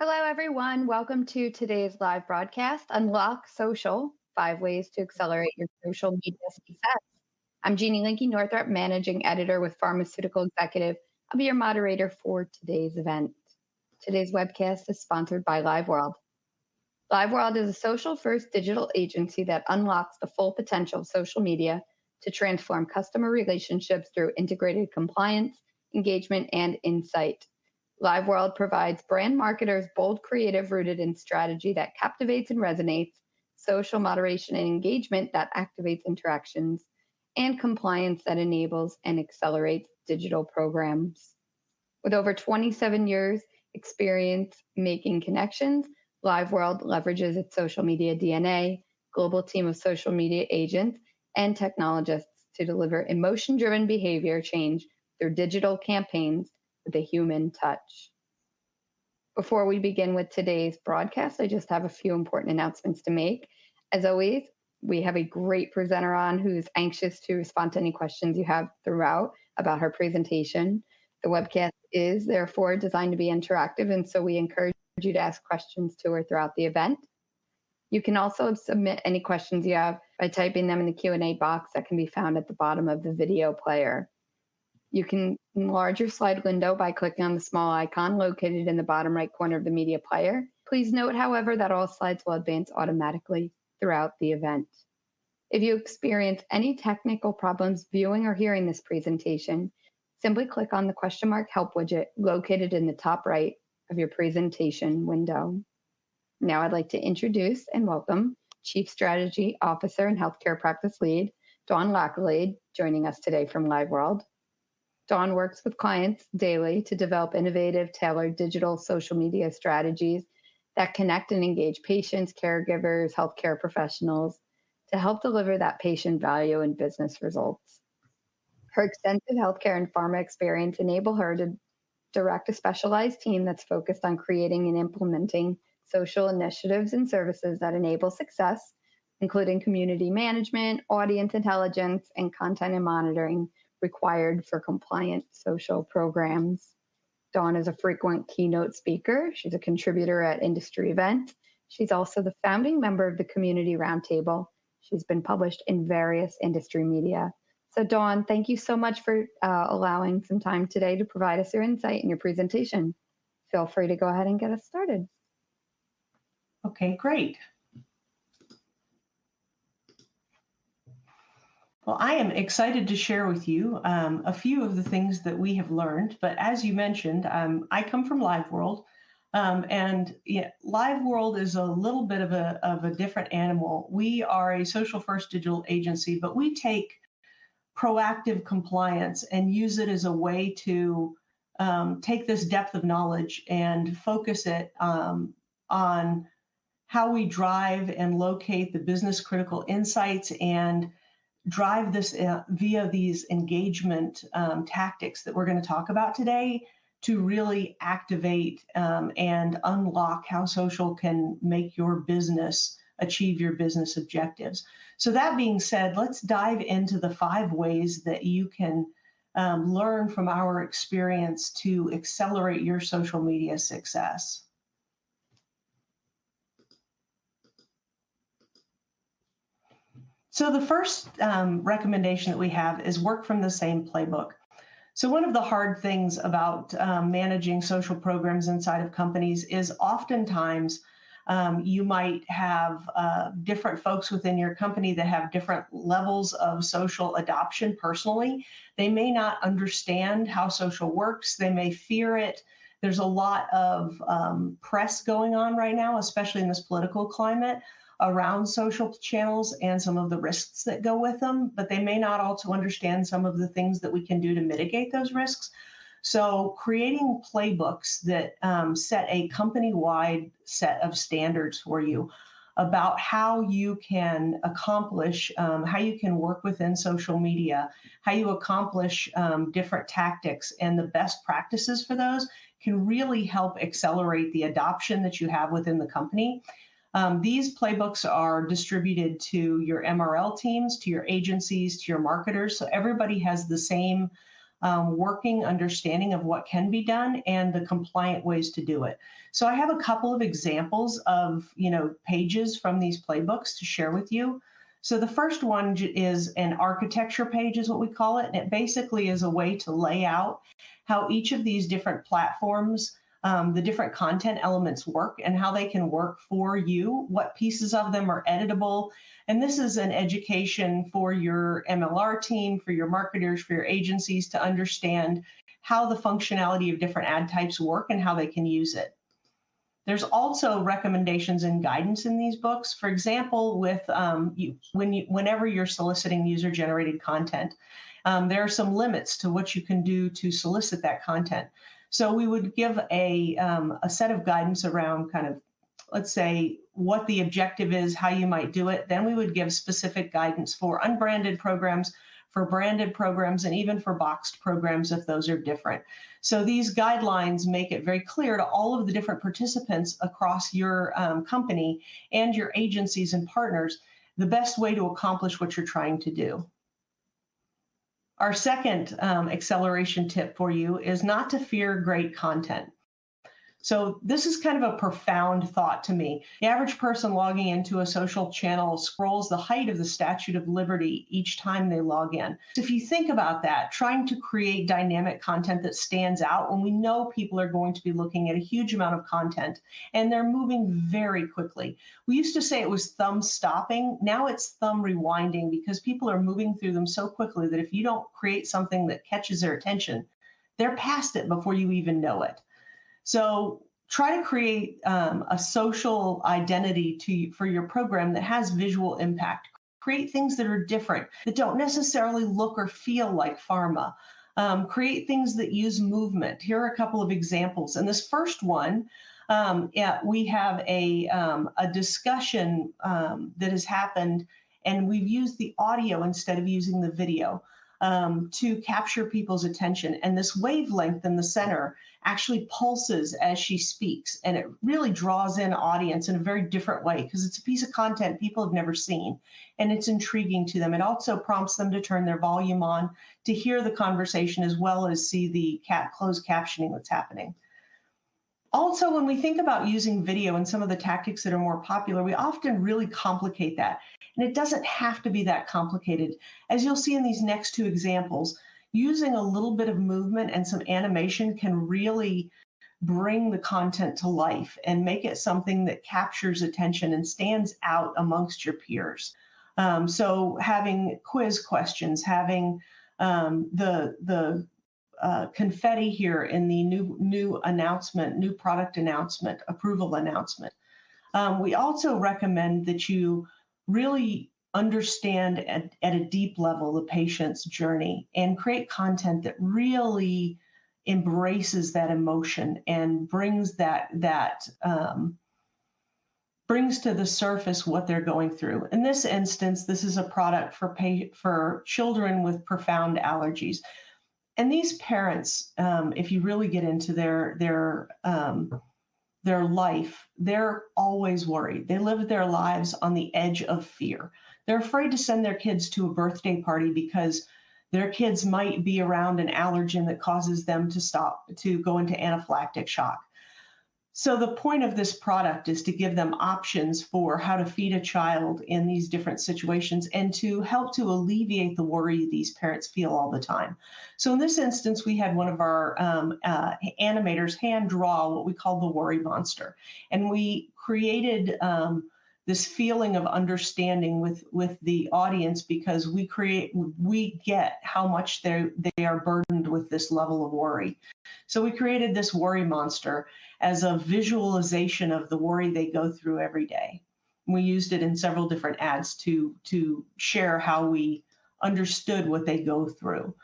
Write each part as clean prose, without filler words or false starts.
Hello, everyone. Welcome to today's live broadcast, Unlock Social, 5 Ways to Accelerate Your Social Media Success. I'm Jeannie Linky Northrup, Managing Editor with Pharmaceutical Executive. I'll be your moderator for today's event. Today's webcast is sponsored by LiveWorld. LiveWorld is a social-first digital agency that unlocks the full potential of social media to transform customer relationships through integrated compliance, engagement, and insight. LiveWorld provides brand marketers bold creative rooted in strategy that captivates and resonates, social moderation and engagement that activates interactions, and compliance that enables and accelerates digital programs. With over 27 years experience making connections, LiveWorld leverages its social media DNA, global team of social media agents, and technologists to deliver emotion-driven behavior change through digital campaigns with a human touch. Before we begin with today's broadcast, I just have a few important announcements to make. As always, we have a great presenter on who's anxious to respond to any questions you have throughout about her presentation. The webcast is therefore designed to be interactive, and so we encourage you to ask questions to her throughout the event. You can also submit any questions you have by typing them in the Q&A box that can be found at the bottom of the video player. You can enlarge your slide window by clicking on the small icon located in the bottom right corner of the media player. Please note, however, that all slides will advance automatically throughout the event. If you experience any technical problems viewing or hearing this presentation, simply click on the question mark help widget located in the top right of your presentation window. Now I'd like to introduce and welcome Chief Strategy Officer and Healthcare Practice Lead, Dawn Lacklade, joining us today from LiveWorld. Dawn works with clients daily to develop innovative, tailored digital social media strategies that connect and engage patients, caregivers, healthcare professionals to help deliver that patient value and business results. Her extensive healthcare and pharma experience enable her to direct a specialized team that's focused on creating and implementing social initiatives and services that enable success, including community management, audience intelligence, and content and monitoring required for compliant social programs. Dawn is a frequent keynote speaker. She's a contributor at industry events. She's also the founding member of the Community Roundtable. She's been published in various industry media. So Dawn, thank you so much for allowing some time today to provide us your insight in your presentation. Feel free to go ahead and get us started. Okay, great. Well, I am excited to share with you a few of the things that we have learned. But as you mentioned, I come from LiveWorld, and LiveWorld is a little bit of a different animal. We are a social first digital agency, but we take proactive compliance and use it as a way to take this depth of knowledge and focus it on how we drive and locate the business critical insights and drive this via these engagement tactics that we're going to talk about today to really activate and unlock how social can make your business achieve your business objectives. So that being said, let's dive into the 5 ways that you can learn from our experience to accelerate your social media success. So the first recommendation that we have is work from the same playbook. So one of the hard things about managing social programs inside of companies is oftentimes you might have different folks within your company that have different levels of social adoption personally. They may not understand how social works. They may fear it. There's a lot of press going on right now, especially in this political climate, around social channels and some of the risks that go with them, but they may not also understand some of the things that we can do to mitigate those risks. So creating playbooks that set a company-wide set of standards for you about how you can accomplish, how you can work within social media, how you accomplish different tactics and the best practices for those can really help accelerate the adoption that you have within the company. These playbooks are distributed to your MRL teams, to your agencies, to your marketers. So everybody has the same working understanding of what can be done and the compliant ways to do it. So I have a couple of examples of, pages from these playbooks to share with you. So the first one is an architecture page, is what we call it. And it basically is a way to lay out how each of these different platforms, the different content elements work and how they can work for you, what pieces of them are editable. And this is an education for your MLR team, for your marketers, for your agencies to understand how the functionality of different ad types work and how they can use it. There's also recommendations and guidance in these books. For example, with whenever you're soliciting user-generated content, there are some limits to what you can do to solicit that content. So we would give a set of guidance around kind of, let's say, what the objective is, how you might do it. Then we would give specific guidance for unbranded programs, for branded programs, and even for boxed programs if those are different. So these guidelines make it very clear to all of the different participants across your company and your agencies and partners the best way to accomplish what you're trying to do. Our second acceleration tip for you is not to fear great content. So this is kind of a profound thought to me. The average person logging into a social channel scrolls the height of the Statue of Liberty each time they log in. So if you think about that, trying to create dynamic content that stands out when we know people are going to be looking at a huge amount of content and they're moving very quickly. We used to say it was thumb stopping. Now it's thumb rewinding because people are moving through them so quickly that if you don't create something that catches their attention, they're past it before you even know it. So try to create a social identity for your program that has visual impact. Create things that are different, that don't necessarily look or feel like pharma. Create things that use movement. Here are a couple of examples. In this first one, we have a discussion that has happened, and we've used the audio instead of using the video to capture people's attention. And this wavelength in the center actually pulses as she speaks, and it really draws in audience in a very different way because it's a piece of content people have never seen, and it's intriguing to them. It also prompts them to turn their volume on to hear the conversation as well as see the closed captioning that's happening. Also, when we think about using video and some of the tactics that are more popular, we often really complicate that. And it doesn't have to be that complicated. As you'll see in these next two examples, using a little bit of movement and some animation can really bring the content to life and make it something that captures attention and stands out amongst your peers. So having quiz questions, having the confetti here in the new announcement, new product announcement, approval announcement. We also recommend that you really understand at a deep level the patient's journey and create content that really embraces that emotion and brings brings to the surface what they're going through. In this instance, this is a product for children with profound allergies. And these parents, if you really get into their life, they're always worried. They live their lives on the edge of fear. They're afraid to send their kids to a birthday party because their kids might be around an allergen that causes them to go into anaphylactic shock. So the point of this product is to give them options for how to feed a child in these different situations and to help to alleviate the worry these parents feel all the time. So in this instance, we had one of our animators hand draw what we call the worry monster. And we created this feeling of understanding with the audience because we get how much they are burdened with this level of worry. So we created this worry monster as a visualization of the worry they go through every day. We used it in several different ads to share how we understood what they go through.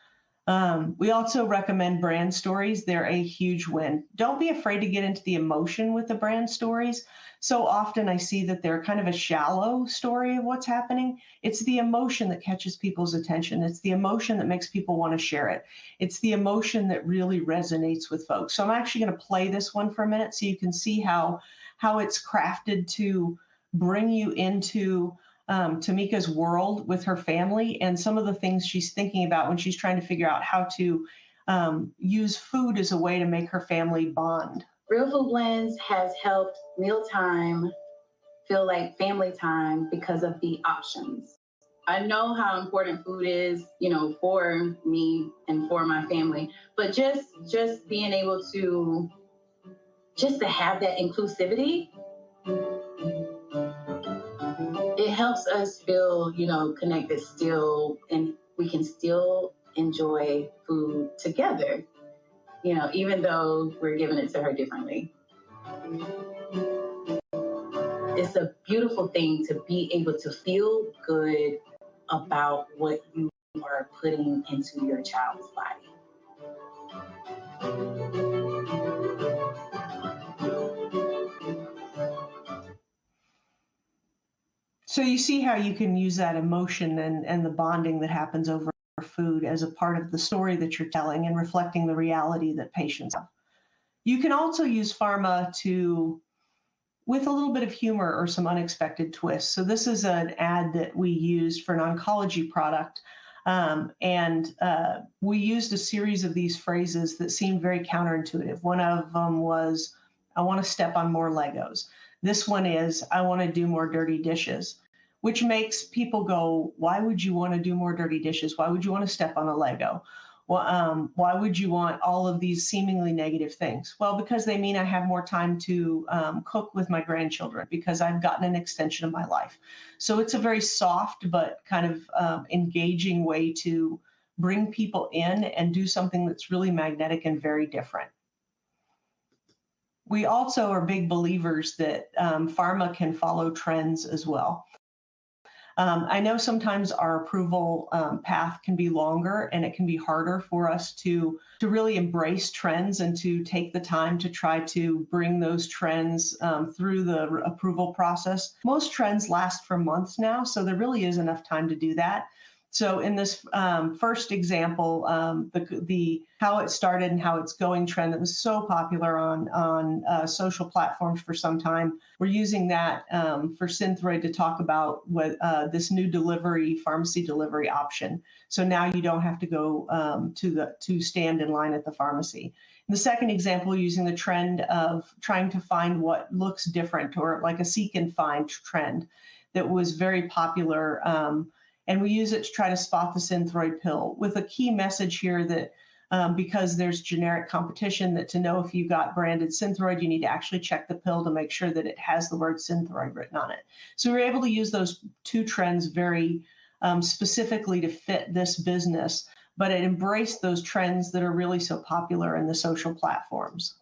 We also recommend brand stories. They're a huge win. Don't be afraid to get into the emotion with the brand stories. So often I see that they're kind of a shallow story of what's happening. It's the emotion that catches people's attention. It's the emotion that makes people want to share it. It's the emotion that really resonates with folks. So I'm actually going to play this one for a minute so you can see how it's crafted to bring you into Tamika's world with her family and some of the things she's thinking about when she's trying to figure out how to use food as a way to make her family bond. Real Food Blends has helped mealtime feel like family time because of the options. I know how important food is, for me and for my family, but just being able to have that inclusivity, it helps us feel, connected still, and we can still enjoy food together, even though we're giving it to her differently. It's a beautiful thing to be able to feel good about what you are putting into your child's body. So you see how you can use that emotion and the bonding that happens over food as a part of the story that you're telling and reflecting the reality that patients have. You can also use pharma with a little bit of humor or some unexpected twists. So this is an ad that we used for an oncology product. We used a series of these phrases that seemed very counterintuitive. One of them was, I want to step on more Legos. This one is, I want to do more dirty dishes, which makes people go, why would you want to do more dirty dishes? Why would you want to step on a Lego? Well, why would you want all of these seemingly negative things? Well, because they mean I have more time to cook with my grandchildren, because I've gotten an extension of my life. So it's a very soft but kind of engaging way to bring people in and do something that's really magnetic and very different. We also are big believers that pharma can follow trends as well. I know sometimes our approval path can be longer, and it can be harder for us to really embrace trends and to take the time to try to bring those trends through the approval process. Most trends last for months now, so there really is enough time to do that. So in this first example, the how it started and how it's going trend that was so popular on social platforms for some time, we're using that for Synthroid to talk about what this new pharmacy delivery option. So now you don't have to go to stand in line at the pharmacy. In the second example, using the trend of trying to find what looks different, or like a seek and find trend that was very popular. And we use it to try to spot the Synthroid pill, with a key message here that because there's generic competition, that to know if you got branded Synthroid, you need to actually check the pill to make sure that it has the word Synthroid written on it. So we're able to use those two trends very specifically to fit this business, but it embraced those trends that are really so popular in the social platforms.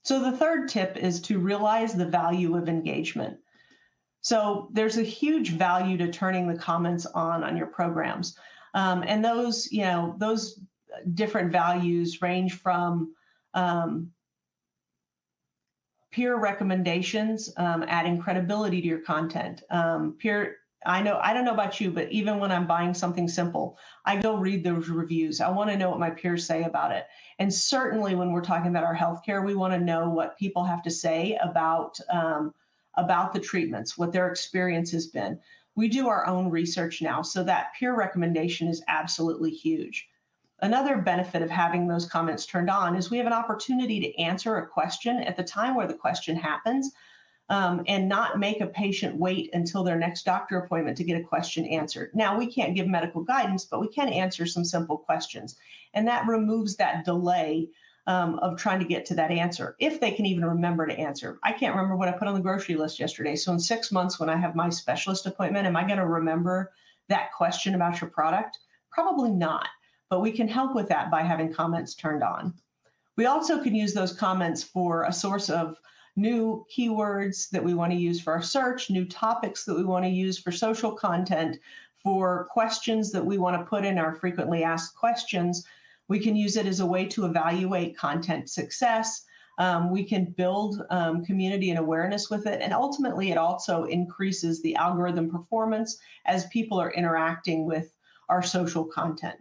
So the third tip is to realize the value of engagement. So there's a huge value to turning the comments on your programs. And those different values range from peer recommendations, adding credibility to your content. I don't know about you, but even when I'm buying something simple, I go read those reviews. I want to know what my peers say about it. And certainly when we're talking about our healthcare, we want to know what people have to say about the treatments, what their experience has been. We do our own research now, so that peer recommendation is absolutely huge. Another benefit of having those comments turned on is we have an opportunity to answer a question at the time where the question happens, and not make a patient wait until their next doctor appointment to get a question answered. Now, we can't give medical guidance, but we can answer some simple questions. And that removes that delay of trying to get to that answer, if they can even remember to answer. I can't remember what I put on the grocery list yesterday. So in 6 months, when I have my specialist appointment, am I going to remember that question about your product? Probably not, but we can help with that by having comments turned on. We also can use those comments for a source of new keywords that we want to use for our search, new topics that we want to use for social content, for questions that we want to put in our frequently asked questions. We can use it as a way to evaluate content success. We can build community and awareness with it. And ultimately, it also increases the algorithm performance as people are interacting with our social content.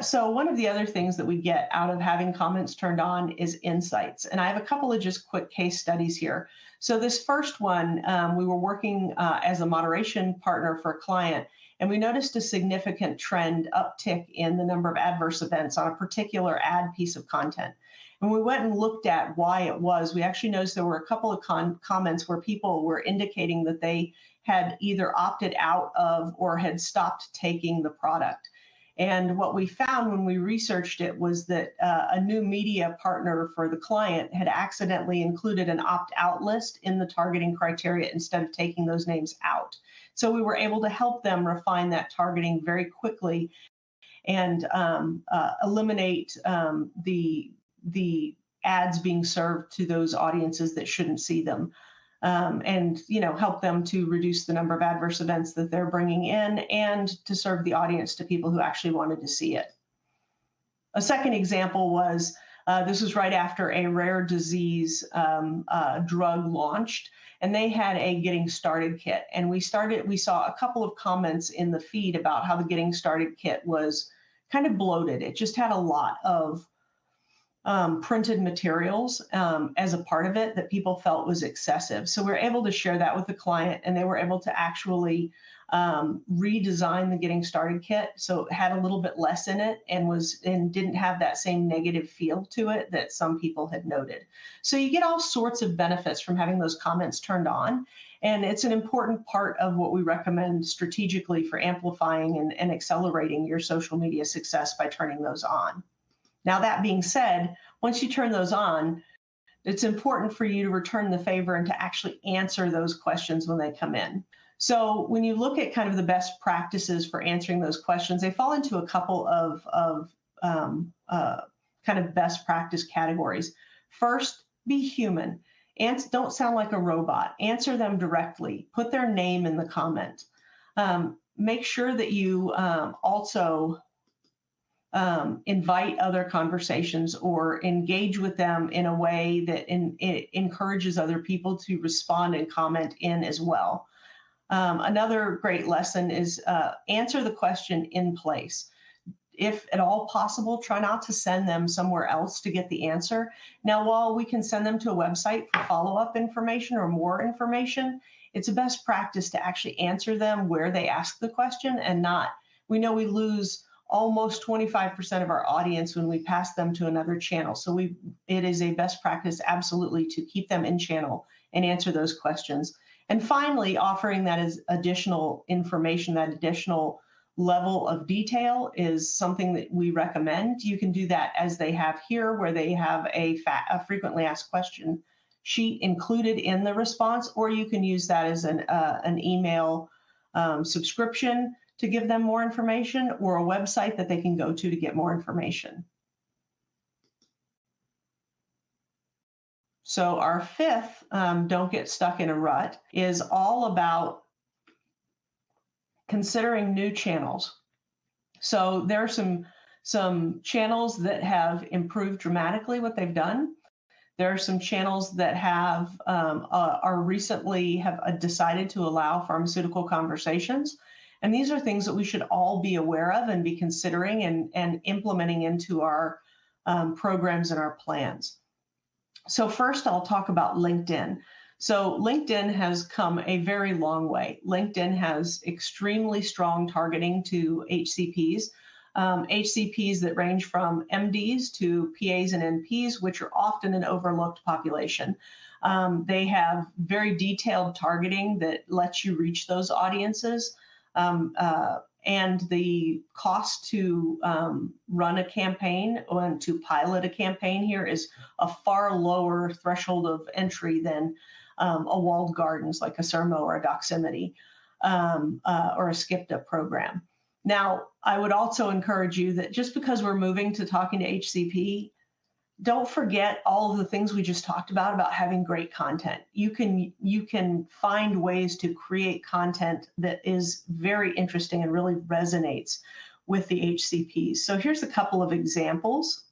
So one of the other things that we get out of having comments turned on is insights. And I have a couple of just quick case studies here. So this first one, we were working as a moderation partner for a client, And we noticed a significant trend uptick in the number of adverse events on a particular ad piece of content. And we went and looked at why it was. We actually noticed there were a couple of comments where people were indicating that they had either opted out of or had stopped taking the product. And what we found when we researched it was that a new media partner for the client had accidentally included an opt-out list in the targeting criteria instead of taking those names out. So we were able to help them refine that targeting very quickly and eliminate the ads being served to those audiences that shouldn't see them. And help them to reduce the number of adverse events that they're bringing in and to serve the audience to people who actually wanted to see it. A second example was this was right after a rare disease drug launched, and they had a getting started kit. And we saw a couple of comments in the feed about how the getting started kit was kind of bloated. It just had a lot of printed materials as a part of it that people felt was excessive. So we were able to share that with the client, and they were able to actually redesign the getting started kit so it had a little bit less in it and didn't have that same negative feel to it that some people had noted. So you get all sorts of benefits from having those comments turned on. And it's an important part of what we recommend strategically for amplifying and accelerating your social media success by turning those on. Now, that being said, once you turn those on, it's important for you to return the favor and to actually answer those questions when they come in. So when you look at kind of the best practices for answering those questions, they fall into a couple of kind of best practice categories. First, be human. Don't sound like a robot. Answer them directly. Put their name in the comment. Make sure that you also invite other conversations or engage with them in a way that it encourages other people to respond and comment in as well. Another great lesson is answer the question in place. If at all possible, try not to send them somewhere else to get the answer. Now, while we can send them to a website for follow-up information or more information, it's a best practice to actually answer them where they ask the question and not. We know we lose almost 25% of our audience when we pass them to another channel. So it is a best practice absolutely to keep them in channel and answer those questions. And finally, offering that as additional information, that additional level of detail is something that we recommend. You can do that as they have here, where they have a frequently asked question sheet included in the response, or you can use that as an email subscription to give them more information, or a website that they can go to get more information. So our fifth, don't get stuck in a rut, is all about considering new channels. So there are some channels that have improved dramatically what they've done. There are some channels that have recently decided to allow pharmaceutical conversations. And these are things that we should all be aware of and be considering and implementing into our programs and our plans. So first, I'll talk about LinkedIn. So LinkedIn has come a very long way. LinkedIn has extremely strong targeting to HCPs, HCPs that range from MDs to PAs and NPs, which are often an overlooked population. They have very detailed targeting that lets you reach those audiences. And the cost to run a campaign and to pilot a campaign here is a far lower threshold of entry than a walled gardens like a Sermo or a Doximity or a Skipta program. Now, I would also encourage you that just because we're moving to talking to HCP, don't forget all of the things we just talked about having great content. You can find ways to create content that is very interesting and really resonates with the HCPs. So here's a couple of examples.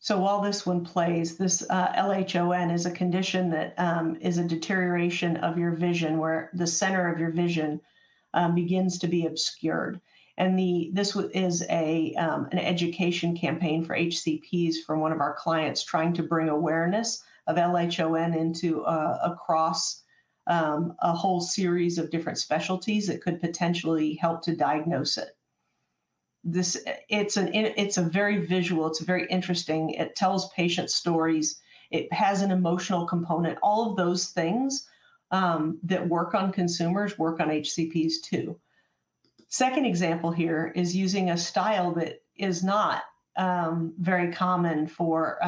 So while this one plays, this LHON is a condition that is a deterioration of your vision, where the center of your vision begins to be obscured. And is an education campaign for HCPs from one of our clients trying to bring awareness of LHON into across a whole series of different specialties that could potentially help to diagnose it. It's a very visual, it's very interesting. It tells patient stories. It has an emotional component. All of those things that work on consumers work on HCPs too. Second example here is using a style that is not very common for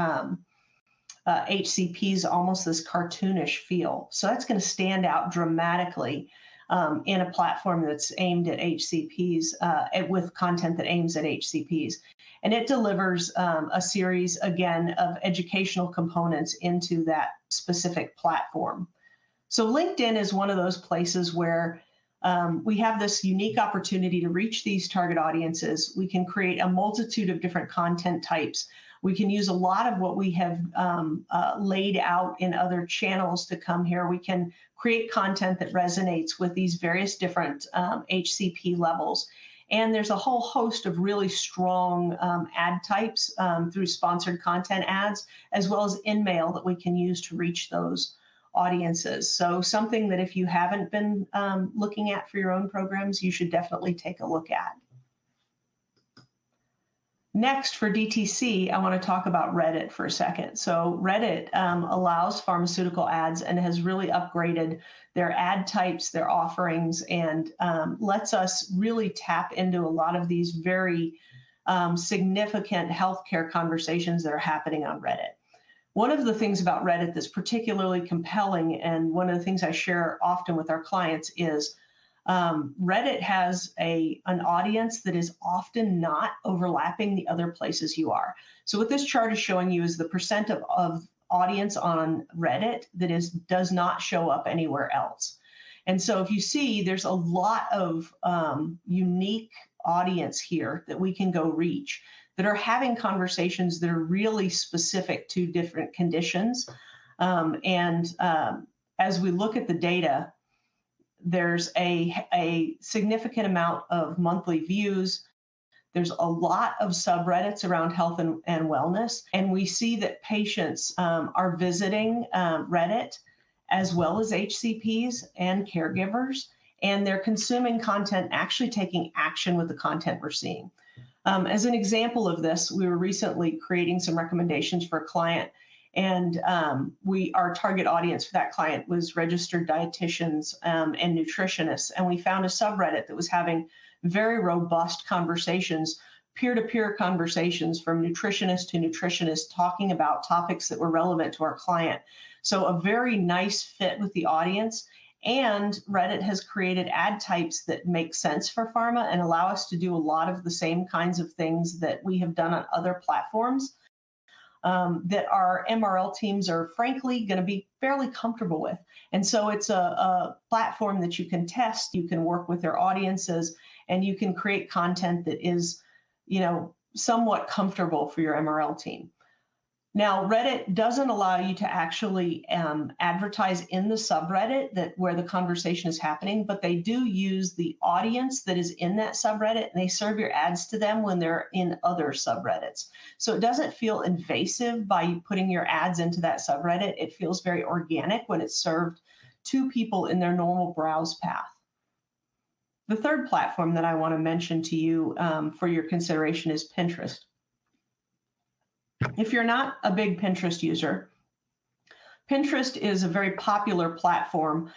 HCPs, almost this cartoonish feel. So that's going to stand out dramatically in a platform that's aimed at HCPs with content that aims at HCPs. And it delivers a series, again, of educational components into that specific platform. So LinkedIn is one of those places where we have this unique opportunity to reach these target audiences. We can create a multitude of different content types. We can use a lot of what we have laid out in other channels to come here. We can create content that resonates with these various different HCP levels. And there's a whole host of really strong ad types through sponsored content ads, as well as in-mail that we can use to reach those audiences. So something that if you haven't been looking at for your own programs, you should definitely take a look at. Next, for DTC, I want to talk about Reddit for a second. So Reddit allows pharmaceutical ads and has really upgraded their ad types, their offerings, and lets us really tap into a lot of these very significant healthcare conversations that are happening on Reddit. One of the things about Reddit that's particularly compelling, and one of the things I share often with our clients, is Reddit has an audience that is often not overlapping the other places you are. So what this chart is showing you is the percent of audience on Reddit that does not show up anywhere else. And so if you see, there's a lot of unique audience here that we can go reach, that are having conversations that are really specific to different conditions. As we look at the data, there's a significant amount of monthly views. There's a lot of subreddits around health and wellness. And we see that patients are visiting Reddit as well as HCPs and caregivers, and they're consuming content, actually taking action with the content we're seeing. As an example of this, we were recently creating some recommendations for a client, and our target audience for that client was registered dietitians and nutritionists. And we found a subreddit that was having very robust conversations, peer-to-peer conversations from nutritionist to nutritionist, talking about topics that were relevant to our client. So a very nice fit with the audience. And Reddit has created ad types that make sense for pharma and allow us to do a lot of the same kinds of things that we have done on other platforms that our MRL teams are frankly going to be fairly comfortable with. And so it's a platform that you can test, you can work with their audiences, and you can create content that is, somewhat comfortable for your MRL team. Now, Reddit doesn't allow you to actually advertise in the subreddit where the conversation is happening, but they do use the audience that is in that subreddit, and they serve your ads to them when they're in other subreddits. So it doesn't feel invasive by putting your ads into that subreddit. It feels very organic when it's served to people in their normal browse path. The third platform that I want to mention to you for your consideration is Pinterest. If you're not a big Pinterest user, Pinterest is a very popular platform.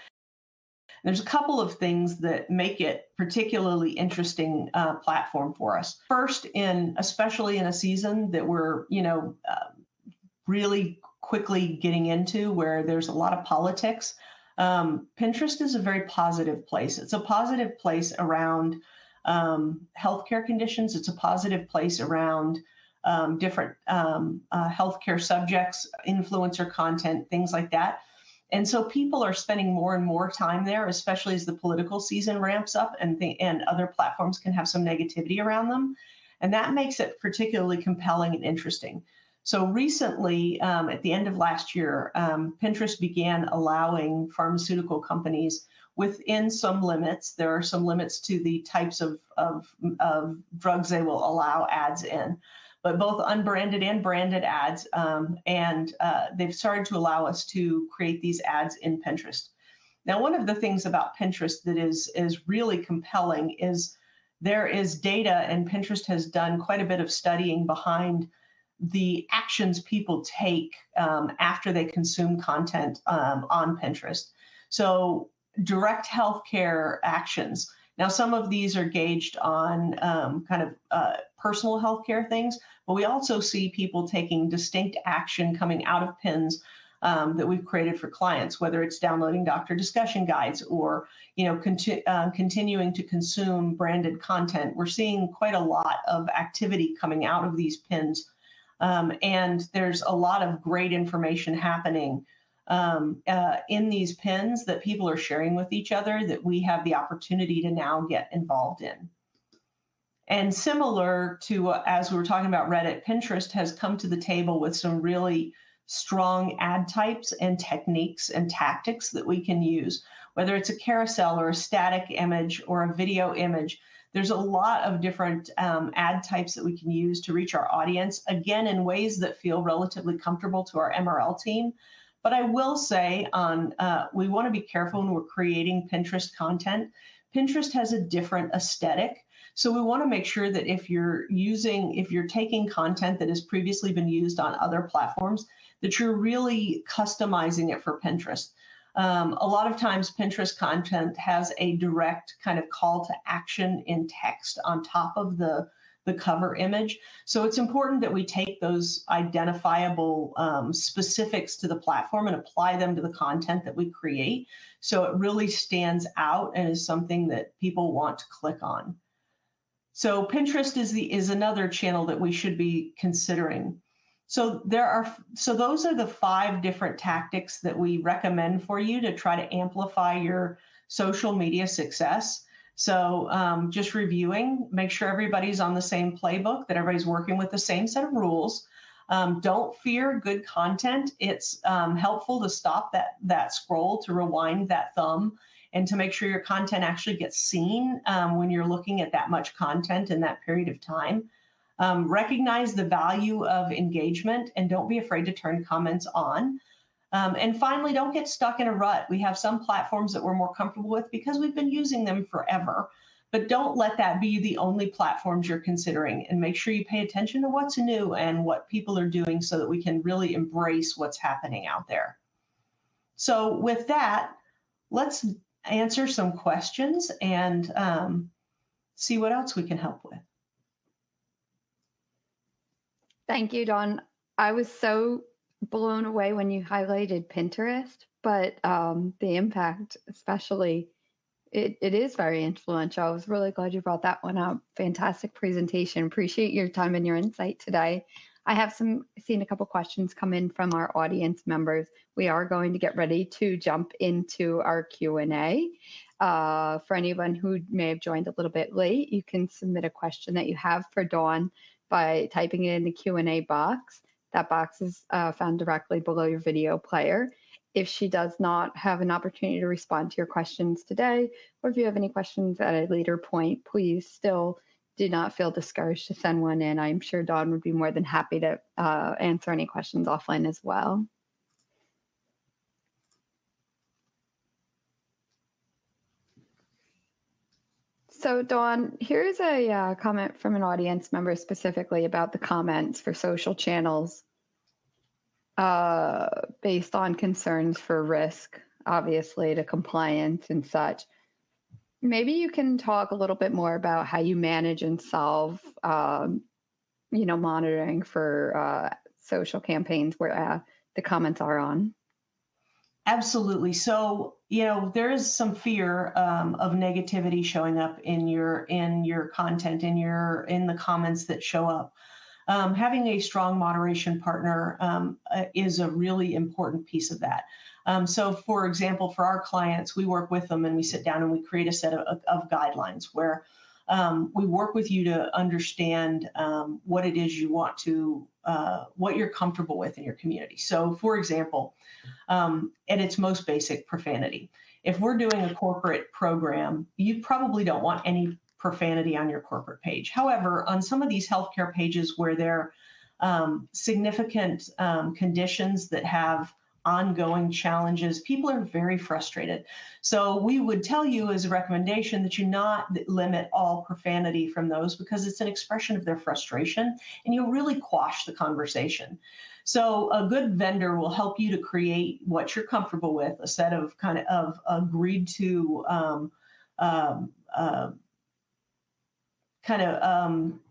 There's a couple of things that make it particularly interesting platform for us. First, especially in a season that we're, really quickly getting into, where there's a lot of politics, Pinterest is a very positive place. It's a positive place around healthcare conditions. It's a positive place around different healthcare subjects, influencer content, things like that. And so people are spending more and more time there, especially as the political season ramps up and other platforms can have some negativity around them. And that makes it particularly compelling and interesting. So recently, at the end of last year, Pinterest began allowing pharmaceutical companies within some limits. There are some limits to the types of drugs they will allow ads in, but both unbranded and branded ads. And they've started to allow us to create these ads in Pinterest. Now, one of the things about Pinterest that is really compelling is there is data, and Pinterest has done quite a bit of studying behind the actions people take after they consume content on Pinterest. So direct healthcare actions. Now, some of these are gauged on personal healthcare things, but we also see people taking distinct action coming out of pins that we've created for clients, whether it's downloading doctor discussion guides or continuing to consume branded content. We're seeing quite a lot of activity coming out of these pins, and there's a lot of great information happening in these pins that people are sharing with each other that we have the opportunity to now get involved in. And similar to as we were talking about Reddit, Pinterest has come to the table with some really strong ad types and techniques and tactics that we can use, whether it's a carousel or a static image or a video image. There's a lot of different ad types that we can use to reach our audience, again, in ways that feel relatively comfortable to our MRL team. But I will say we want to be careful when we're creating Pinterest content. Pinterest has a different aesthetic. So we want to make sure that if you're taking content that has previously been used on other platforms, that you're really customizing it for Pinterest. A lot of times Pinterest content has a direct kind of call to action in text on top of the cover image. So it's important that we take those identifiable specifics to the platform and apply them to the content that we create, so it really stands out and is something that people want to click on. So Pinterest is another channel that we should be considering. So those are the 5 different tactics that we recommend for you to try to amplify your social media success. So just reviewing, make sure everybody's on the same playbook, that everybody's working with the same set of rules. Don't fear good content. It's helpful to stop that scroll, to rewind that thumb, and to make sure your content actually gets seen when you're looking at that much content in that period of time. Recognize the value of engagement and don't be afraid to turn comments on. And finally, don't get stuck in a rut. We have some platforms that we're more comfortable with because we've been using them forever, but don't let that be the only platforms you're considering, and make sure you pay attention to what's new and what people are doing so that we can really embrace what's happening out there. So with that, let's answer some questions and see what else we can help with. Thank you, Dawn. I was so blown away when you highlighted Pinterest, but the impact, especially, it is very influential. I was really glad you brought that one up. Fantastic presentation. Appreciate your time and your insight today. I have seen a couple questions come in from our audience members. We are going to get ready to jump into our Q&A. For anyone who may have joined a little bit late, you can submit a question that you have for Dawn by typing it in the Q&A box. That box is found directly below your video player. If she does not have an opportunity to respond to your questions today, or if you have any questions at a later point, please still do not feel discouraged to send one in. I'm sure Dawn would be more than happy to answer any questions offline as well. So Dawn, here's a comment from an audience member specifically about the comments for social channels based on concerns for risk, obviously, to compliance and such. Maybe you can talk a little bit more about how you manage and solve, monitoring for social campaigns where the comments are on. Absolutely. So, there is some fear of negativity showing up in your content, in the comments that show up. Having a strong moderation partner is a really important piece of that. So, for example, for our clients, we work with them and we sit down and we create a set of guidelines where we work with you to understand what it is you want to, what you're comfortable with in your community. So, for example, at its most basic, profanity. if we're doing a corporate program, you probably don't want any profanity on your corporate page. However, on some of these healthcare pages where there are significant conditions that have ongoing challenges, people are very frustrated. So we would tell you as a recommendation that you not limit all profanity from those, because it's an expression of their frustration and you'll really quash the conversation. So a good vendor will help you to create what you're comfortable with, a set of kind of agreed to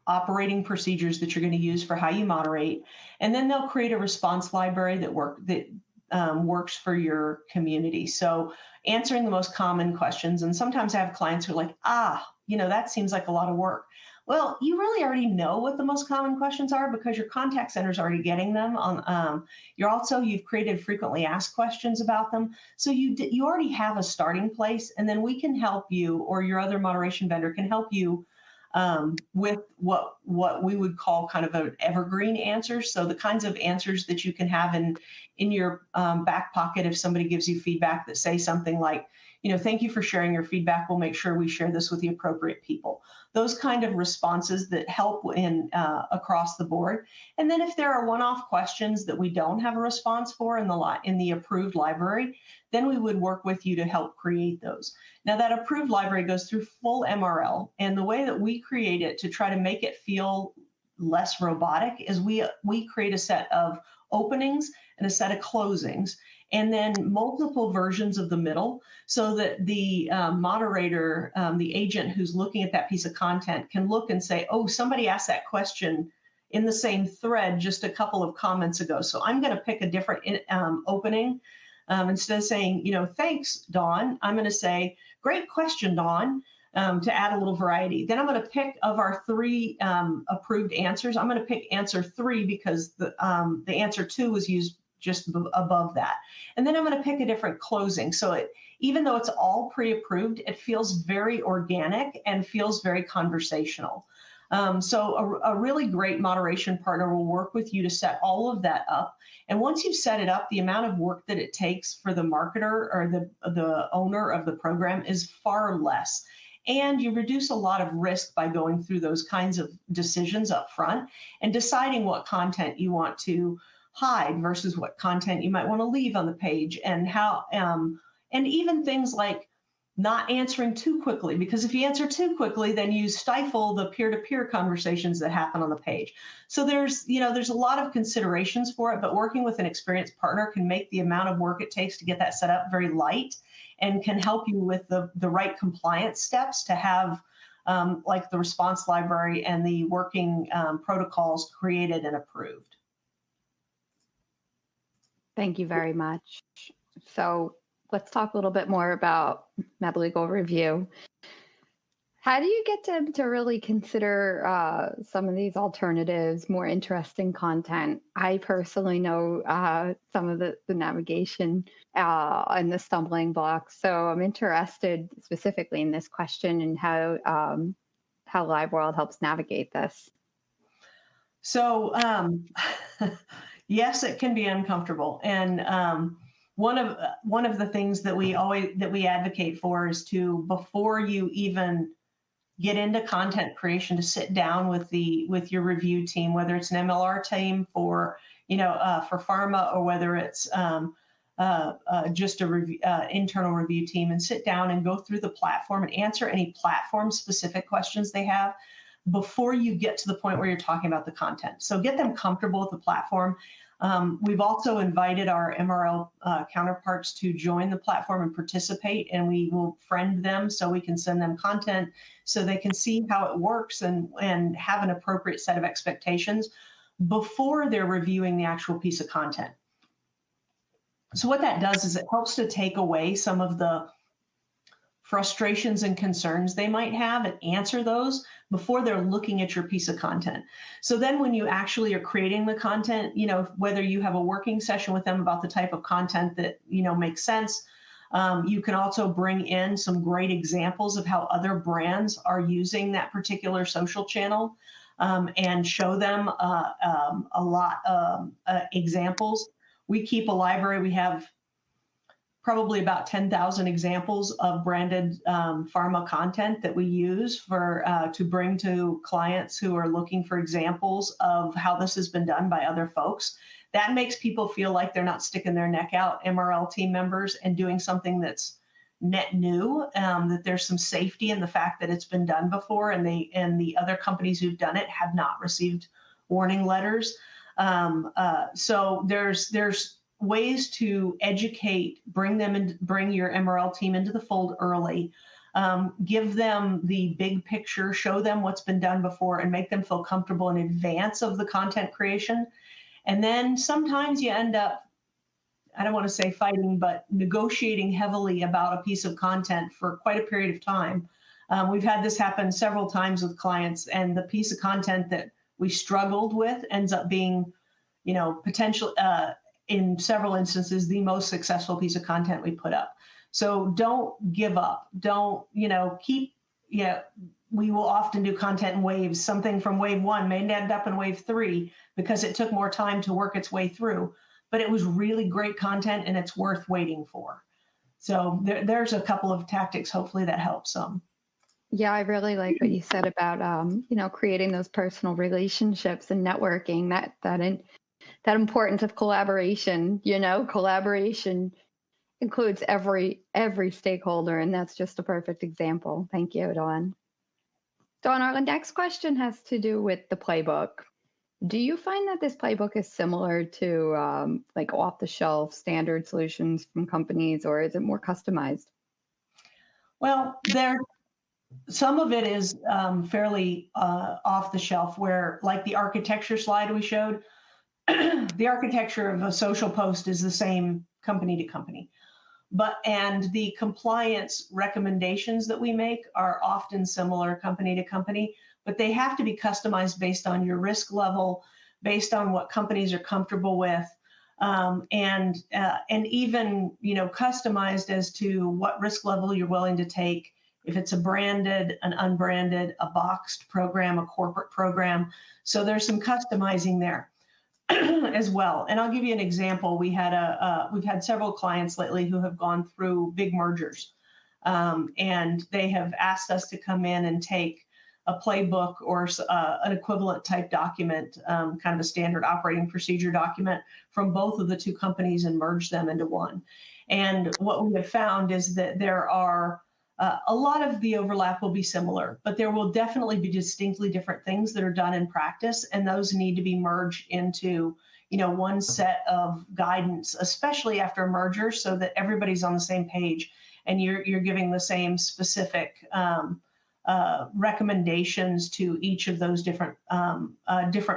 operating procedures that you're going to use for how you moderate, and then they'll create a response library that works for your community. So answering the most common questions, and sometimes I have clients who are like, that seems like a lot of work. Well, you really already know what the most common questions are because your contact center is already getting them. You've created frequently asked questions about them. So you already have a starting place, and then we can help you, or your other moderation vendor can help you with what we would call kind of an evergreen answers. So the kinds of answers that you can have in your back pocket if somebody gives you feedback that say something like, thank you for sharing your feedback. We'll make sure we share this with the appropriate people. Those kind of responses that help across the board. And then if there are one-off questions that we don't have a response for in the approved library, then we would work with you to help create those. Now that approved library goes through full MRL, and the way that we create it to try to make it feel less robotic is we create a set of openings and a set of closings, and then multiple versions of the middle, so that the moderator, the agent who's looking at that piece of content, can look and say, oh, somebody asked that question in the same thread just a couple of comments ago. So I'm going to pick a different opening. Instead of saying, thanks, Dawn, I'm going to say, great question, Dawn, to add a little variety. Then I'm going to pick, of our 3 approved answers, I'm going to pick answer 3 because the answer 2 was used just above that. And then I'm going to pick a different closing. So even though it's all pre-approved, it feels very organic and feels very conversational. So a really great moderation partner will work with you to set all of that up. And once you've set it up, the amount of work that it takes for the marketer or the owner of the program is far less. And you reduce a lot of risk by going through those kinds of decisions up front and deciding what content you want to hide versus what content you might want to leave on the page, and how, and even things like not answering too quickly, because if you answer too quickly, then you stifle the peer-to-peer conversations that happen on the page. So there's a lot of considerations for it, but working with an experienced partner can make the amount of work it takes to get that set up very light, and can help you with the right compliance steps to have like the response library and the working protocols created and approved. Thank you very much. So let's talk a little bit more about MedLegal Review. How do you get to really consider some of these alternatives, more interesting content? I personally know some of the navigation and the stumbling blocks. So I'm interested specifically in this question and how LiveWorld helps navigate this. So yes, it can be uncomfortable. And one of the things that we advocate for is to, before you even get into content creation, to sit down with your review team, whether it's an MLR team for pharma, or whether it's just a internal review team, and sit down and go through the platform and answer any platform specific questions they have before you get to the point where you're talking about the content. So get them comfortable with the platform. We've also invited our MRL counterparts to join the platform and participate, and we will friend them so we can send them content so they can see how it works and have an appropriate set of expectations before they're reviewing the actual piece of content. So what that does is it helps to take away some of the frustrations and concerns they might have and answer those before they're looking at your piece of content. So then when you actually are creating the content, whether you have a working session with them about the type of content that, makes sense, you can also bring in some great examples of how other brands are using that particular social channel, and show them a lot of examples. We keep a library. We have probably about 10,000 examples of branded pharma content that we use for to bring to clients who are looking for examples of how this has been done by other folks. That makes people feel like they're not sticking their neck out, MRL team members, and doing something that's net new, that there's some safety in the fact that it's been done before, and the other companies who've done it have not received warning letters. So there's ways to educate, bring your MRL team into the fold early, give them the big picture, show them what's been done before, and make them feel comfortable in advance of the content creation. And then sometimes you end up, I don't want to say fighting, but negotiating heavily about a piece of content for quite a period of time. We've had this happen several times with clients, and the piece of content that we struggled with ends up being, potential, in several instances, the most successful piece of content we put up. So don't give up. Don't, we will often do content in waves. Something from wave 1 may end up in wave 3 because it took more time to work its way through. But it was really great content, and it's worth waiting for. So there's a couple of tactics, hopefully, that help some. Yeah, I really like what you said about, creating those personal relationships and networking, that importance of collaboration. Collaboration includes every stakeholder, and that's just a perfect example. Thank you, Dawn. Dawn, our next question has to do with the playbook. Do you find that this playbook is similar to like off-the-shelf standard solutions from companies, or is it more customized? Well, some of it is fairly off the shelf, where, like the architecture slide we showed, the architecture of a social post is the same company to company. And the compliance recommendations that we make are often similar company to company, but they have to be customized based on your risk level, based on what companies are comfortable with, and even customized as to what risk level you're willing to take. If it's a branded, an unbranded, a boxed program, a corporate program. So there's some customizing there as well. And I'll give you an example. We've had several clients lately who have gone through big mergers, and they have asked us to come in and take a playbook or an equivalent type document, kind of a standard operating procedure document from both of the two companies, and merge them into one. And what we have found is that there are a lot of the overlap will be similar, but there will definitely be distinctly different things that are done in practice, and those need to be merged into one set of guidance, especially after a merger, so that everybody's on the same page and you're giving the same specific recommendations to each of those different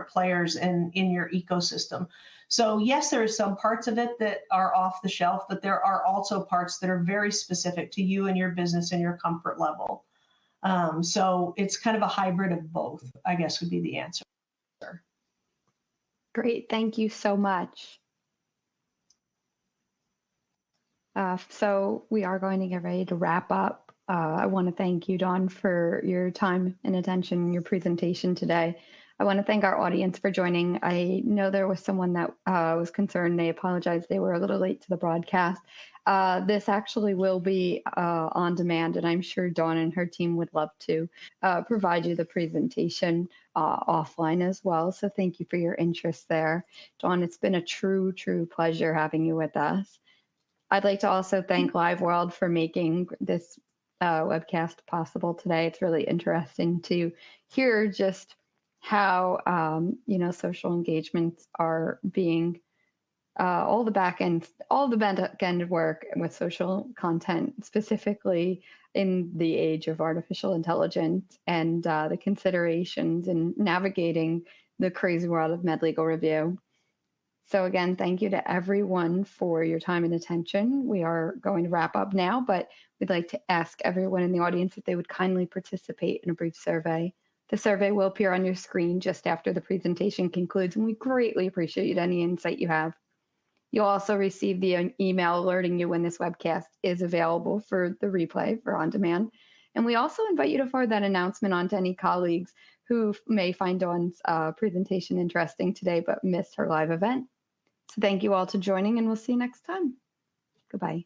players in your ecosystem. So yes, there are some parts of it that are off the shelf, but there are also parts that are very specific to you and your business and your comfort level. So it's kind of a hybrid of both, I guess, would be the answer. Great, thank you so much. So we are going to get ready to wrap up. I want to thank you, Dawn, for your time and attention in your presentation today. I want to thank our audience for joining. I know there was someone that was concerned. They apologized. They were a little late to the broadcast. This actually will be on demand, and I'm sure Dawn and her team would love to provide you the presentation offline as well. So thank you for your interest there. Dawn, it's been a true pleasure having you with us. I'd like to also thank LiveWorld for making this webcast possible today. It's really interesting to hear just how social engagements are being all the back end work with social content, specifically in the age of artificial intelligence, and the considerations in navigating the crazy world of med legal review. So again, thank you to everyone for your time and attention. We are going to wrap up now, but we'd like to ask everyone in the audience if they would kindly participate in a brief survey. The survey will appear on your screen just after the presentation concludes, and we greatly appreciate any insight you have. You'll also receive the email alerting you when this webcast is available for the replay for on demand. And we also invite you to forward that announcement on to any colleagues who may find Dawn's presentation interesting today but missed her live event. So thank you all for joining, and we'll see you next time. Goodbye.